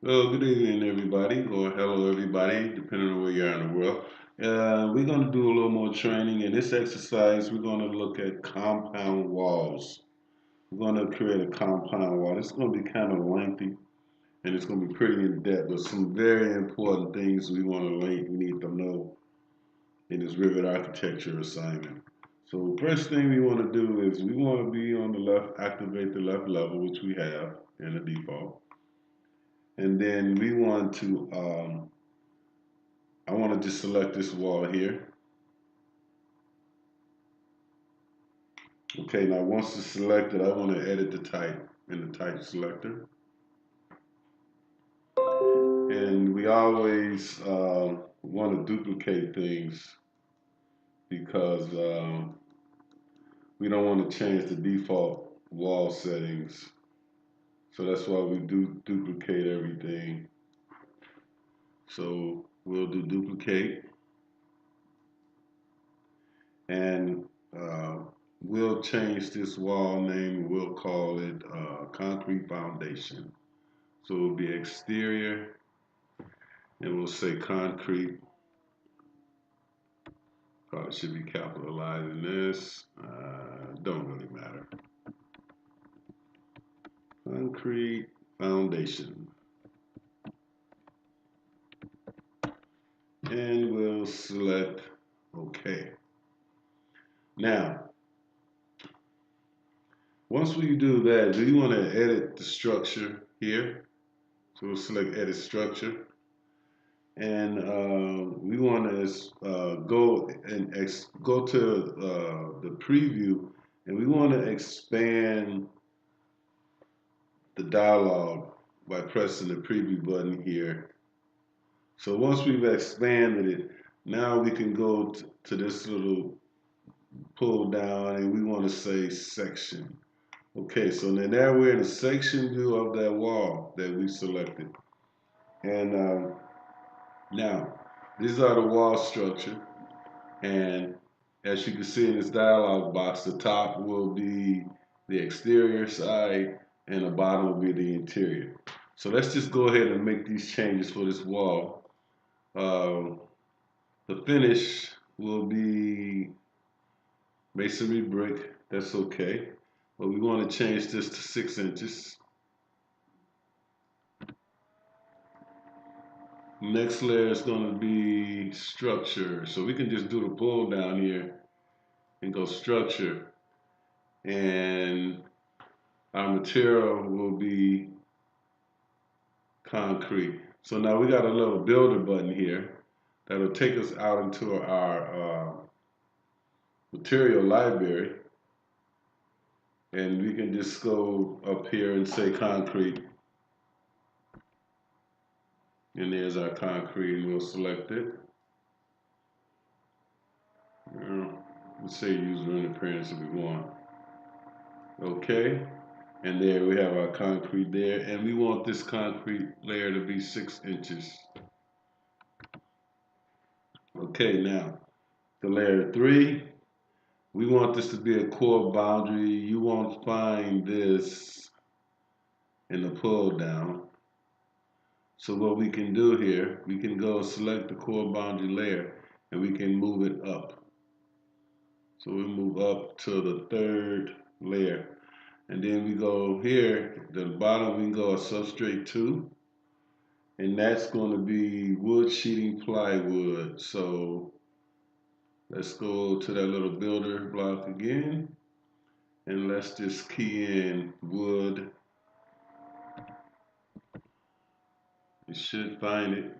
Well, good evening, everybody, or hello, everybody, depending on where you are in the world. We're going to do a little more training. In this exercise, we're going to look at compound walls. We're going to create a compound wall. It's going to be kind of lengthy, and it's going to be pretty in depth, but some very important things we need to know in this Revit architecture assignment. So, first thing we want to do is we want to be on the left, activate the left level, which we have in the default, and then we want to I want to just select this wall here. Okay, now once it's selected, I want to edit the type in the type selector. And we always want to duplicate things because we don't want to change the default wall settings. So that's why we do duplicate everything. So we'll do duplicate and we'll change this wall name. We'll call it concrete foundation. So it'll be exterior, and we'll say concrete. Probably should be capitalizing this. Don't really matter. Concrete foundation. And we'll select OK. Now, once we do that, we want to edit the structure here. So we'll select edit structure. And we want to go to the preview, and we want to expand the dialog by pressing the preview button here. So once we've expanded it, now we can go to this little pull down, and we want to say section. Okay, so then now we're in the section view of that wall that we selected. And now, these are the wall structure. And as you can see in this dialog box, the top will be the exterior side and the bottom will be the interior. So let's just go ahead and make these changes for this wall. The finish will be masonry brick. That's okay. But we want to change this to 6 inches. Next layer is going to be structure. So we can just do the pull down here and go structure. And our material will be concrete. So now we got a little builder button here that'll take us out into our material library. And we can just go up here and say concrete. And there's our concrete, and we'll select it. Let's say user interference if we want. Okay. And there we have our concrete there. And we want this concrete layer to be 6 inches. Okay, now the layer 3, we want this to be a core boundary. You won't find this in the pull down. So what we can do here, we can go select the core boundary layer and we can move it up. So we move up to the 3rd layer. And then we go here, the bottom we can go a substrate 2. And that's going to be wood sheeting plywood. So let's go to that little builder block again. And let's just key in wood. You should find it.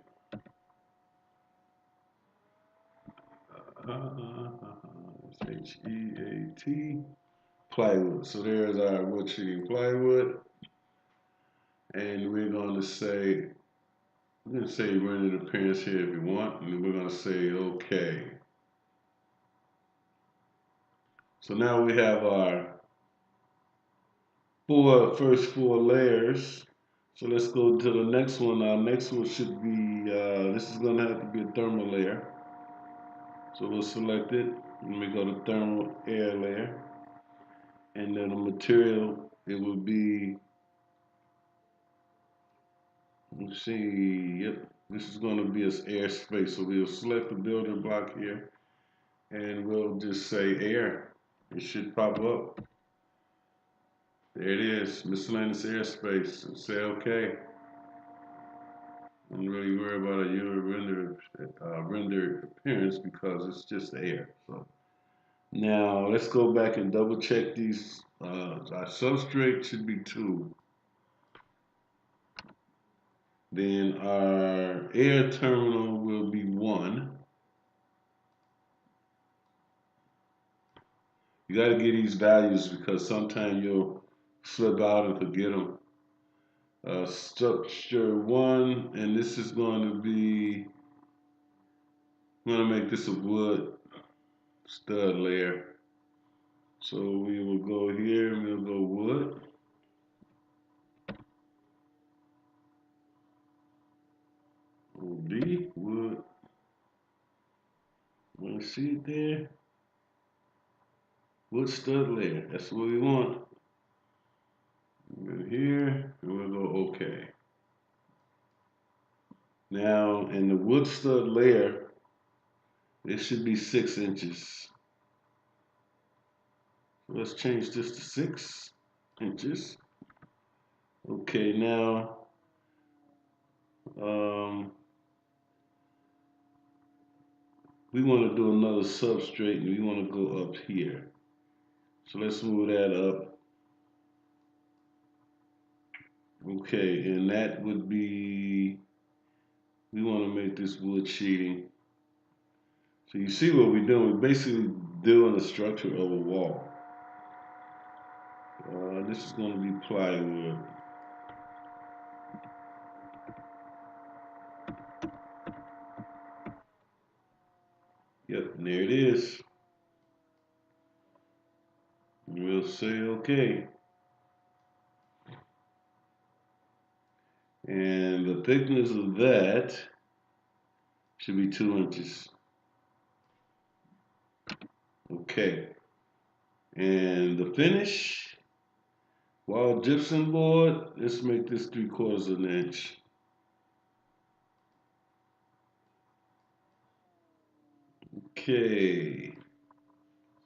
H-E-A-T, plywood. So there's our wood sheeting plywood. And we're going to say, render appearance here if you want. And we're going to say OK. So now we have our first 4 layers. So let's go to the next one. Our next one should be, this is going to have to be a thermal layer. So we'll select it. Let me go to thermal air layer. And then the material, it will be, let's see, yep, this is going to be an airspace. So we'll select the building block here and we'll just say air. It should pop up. There it is, miscellaneous airspace. And say okay. Don't really worry about a rendered appearance because it's just air. So now let's go back and double check these. Our substrate should be 2. Then our air terminal will be 1. You got to get these values because sometimes you'll slip out and forget them. Structure 1, and this is going to be, I'm going to make this a wood stud layer. So we will go here and we'll go wood. B, wood. Want to see it there? Wood stud layer. That's what we want. Go here and we'll go OK. Now in the wood stud layer, it should be 6 inches. So let's change this to 6 inches. Okay, now we want to do another substrate and we want to go up here. So let's move that up. Okay, and that would be, we want to make this wood sheeting. So you see what we're doing? We're basically doing the structure of a wall. This is going to be plywood. Yep, and there it is. We'll say okay. And the thickness of that should be 2 inches. Okay. And the finish, wall gypsum board, let's make this 3/4 of an inch. Okay.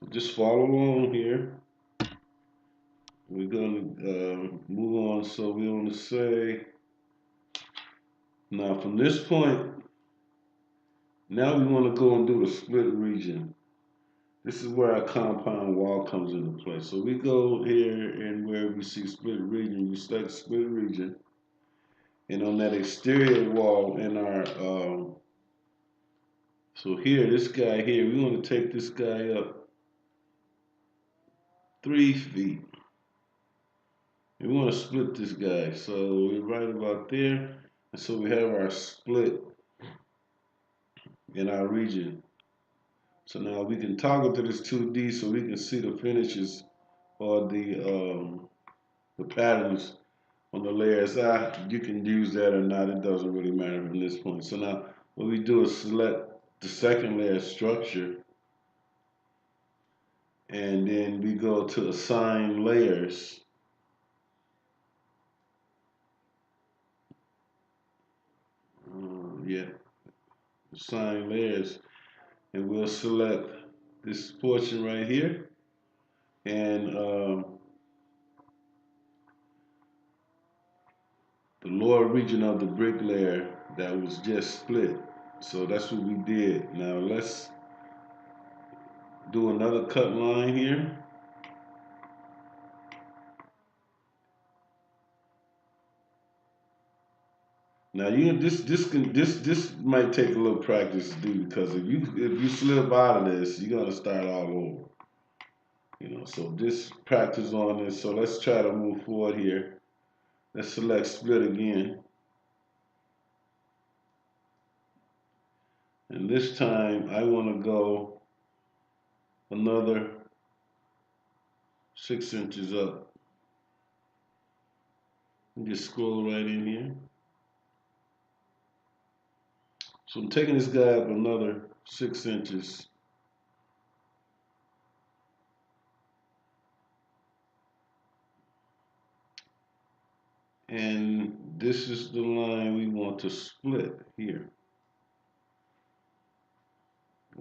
Just follow along here. We're going to move on. So we want to say, now from this point, now we want to go and do the split region. This is where our compound wall comes into play. So we go here and where we see split region, we select split region. And on that exterior wall in our, so here, this guy here, we want to take this guy up 3 feet. We want to split this guy. So we're right about there. And so we have our split in our region. So now we can toggle to this 2D so we can see the finishes or the patterns on the layers. You can use that or not, it doesn't really matter from this point. So now what we do is select the second layer structure and then we go to assign layers. Assign layers, and we'll select this portion right here and the lower region of the brick layer that was just split. So that's what we did. Now let's do another cut line here. Now this might take a little practice to do because if you slip out of this, you're gonna start all over. You know, so just practice on this. So let's try to move forward here. Let's select split again. And this time I want to go another 6 inches up. And just scroll right in here. So I'm taking this guy up another 6 inches. And this is the line we want to split here.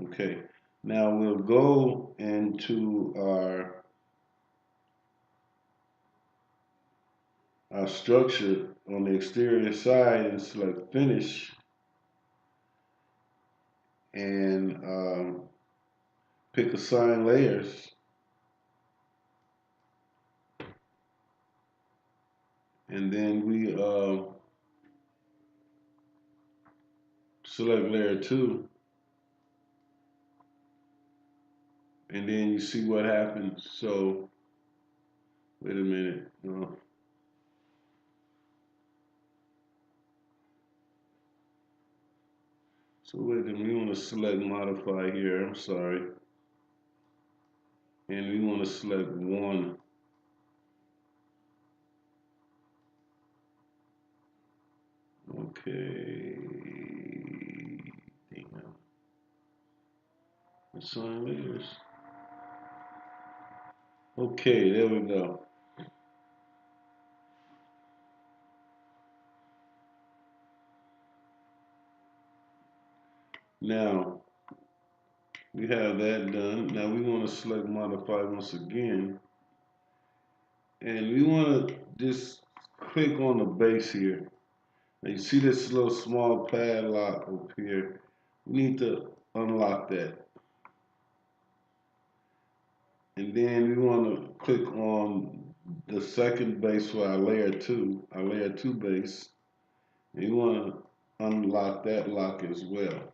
Okay, now we'll go into our structure on the exterior side and select finish, and pick assign layers, and then we select layer 2, and then you see what happens. So wait a minute. So wait a minute, we want to select modify here, I'm sorry. And we want to select 1. Okay. Damn. Assign layers. Okay, there we go. Now, we have that done. Now we want to select modify once again. And we want to just click on the base here. Now you see this little small padlock up here. We need to unlock that. And then we want to click on the second base for our layer 2 base. And we want to unlock that lock as well.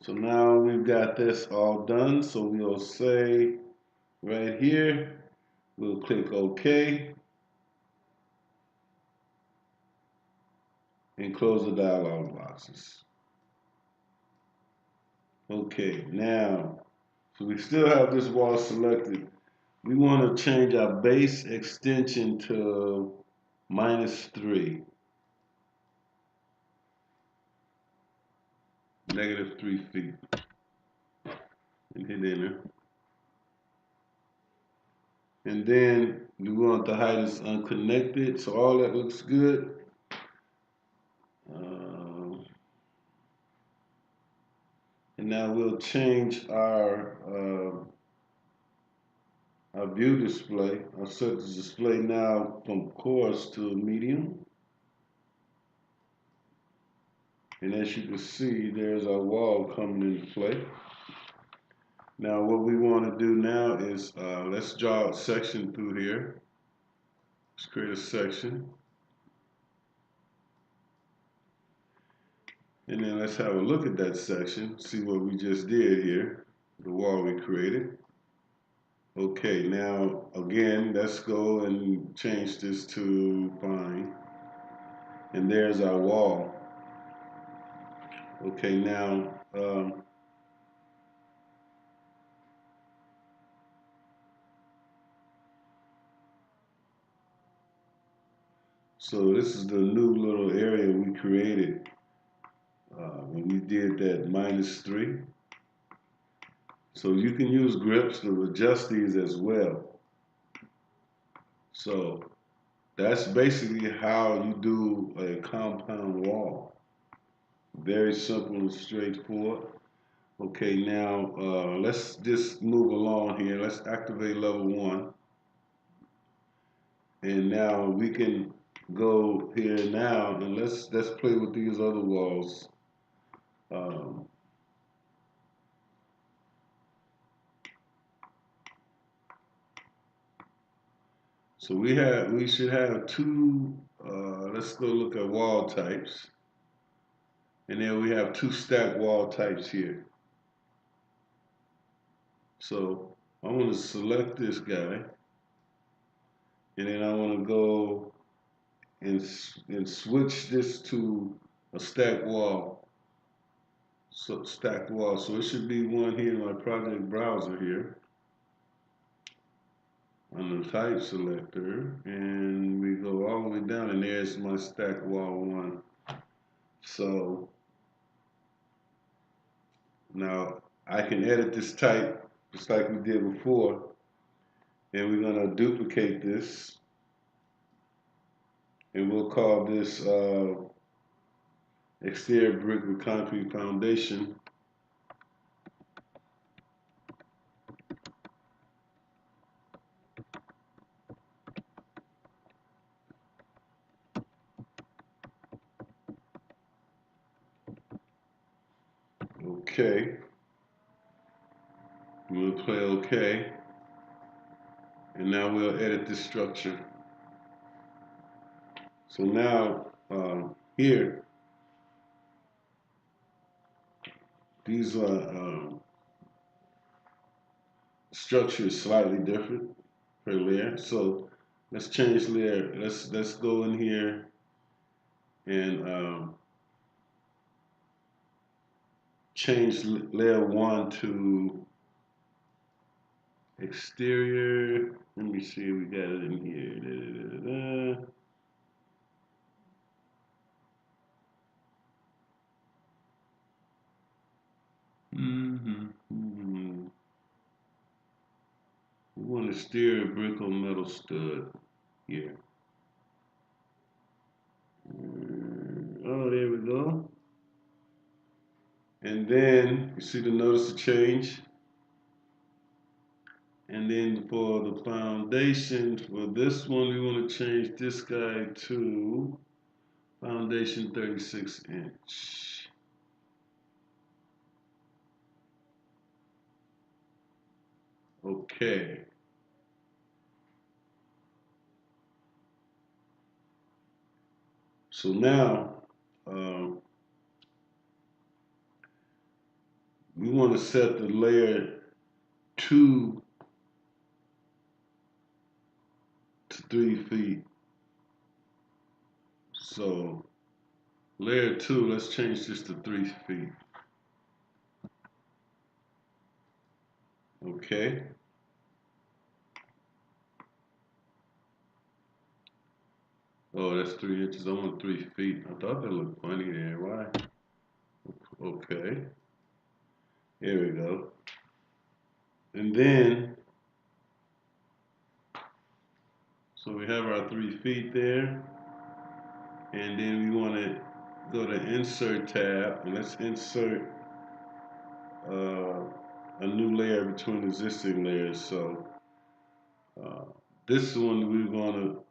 So now we've got this all done. So we'll say right here, we'll click OK and close the dialog boxes. Okay, now, so we still have this wall selected. We want to change our base extension to -3, -3 feet. And hit enter. And then we want the height is unconnected, so all that looks good. And now we'll change our view display. I'll set the display now from coarse to medium. And as you can see, there's our wall coming into play. Now what we want to do now is, let's draw a section through here. Let's create a section. And then let's have a look at that section, see what we just did here, the wall we created. Okay, now again, let's go and change this to fine. And there's our wall. Okay, now, so this is the new little area we created when we did that -3. So you can use grips to adjust these as well. So that's basically how you do a compound wall. Very simple and straightforward. Okay, now let's just move along here. Let's activate level 1. And now we can go here now and let's play with these other walls. So we should have 2. Let's go look at wall types, and then we have 2 stack wall types here. So I want to select this guy, and then I want to go and switch this to a stacked wall. So stacked wall. So it should be one here in my project browser here on the type selector, and we go all the way down, and there's my stacked wall 1. So now I can edit this type just like we did before, and we're going to duplicate this, and we'll call this exterior brick with concrete foundation. Okay, we'll play OK, and now we'll edit this structure. So now here, these structure is slightly different per layer. So let's change layer. Let's go in here and change layer 1 to exterior. Let me see, we got it in here. Da, da, da, da. We want to steer a brick on metal stud here. Oh, there we go. And then you see the notice of change. And then for the foundation, for this one, we want to change this guy to foundation 36 inch. Okay. So now we want to set the layer 2 to 3 feet. So layer 2, let's change this to 3 feet. Okay. Oh, that's 3 inches. I want 3 feet. I thought that looked funny there. Why? Okay. Here we go. And then, so we have our 3 feet there. And then we want to go to Insert tab. And let's insert a new layer between existing layers. So this one we're going to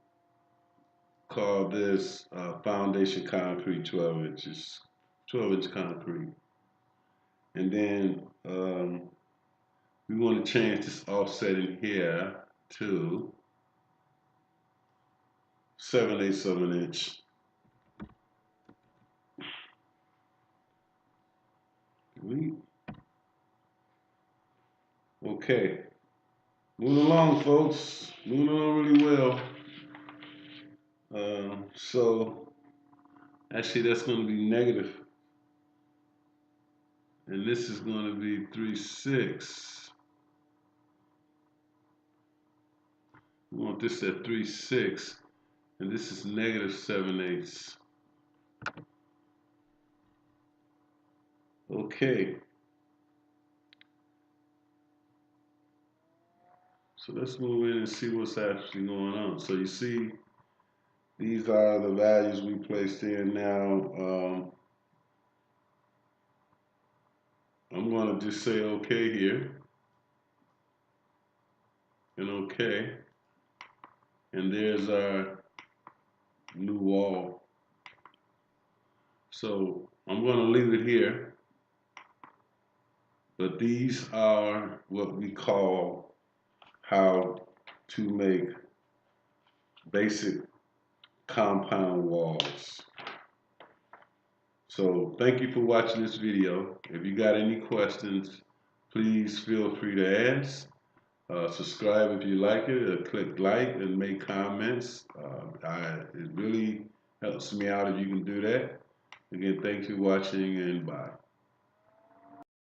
call this foundation concrete 12 inches, 12-inch concrete. And then we want to change this offset in here to 7/8 of an inch. Okay, moving along, folks. Moving along really well. So actually, that's going to be negative, and this is going to be 3/6. We want this at 3/6, and this is negative 7/8. Okay. So let's move in and see what's actually going on. So you see, these are the values we placed in now. I'm going to just say OK here, and OK. And there's our new wall. So I'm going to leave it here. But these are what we call how to make basic compound walls. So thank you for watching this video. If you got any questions, please feel free to ask. Subscribe if you like it, or click like and make comments. It really helps me out if you can do that. Again, thanks for watching, and bye.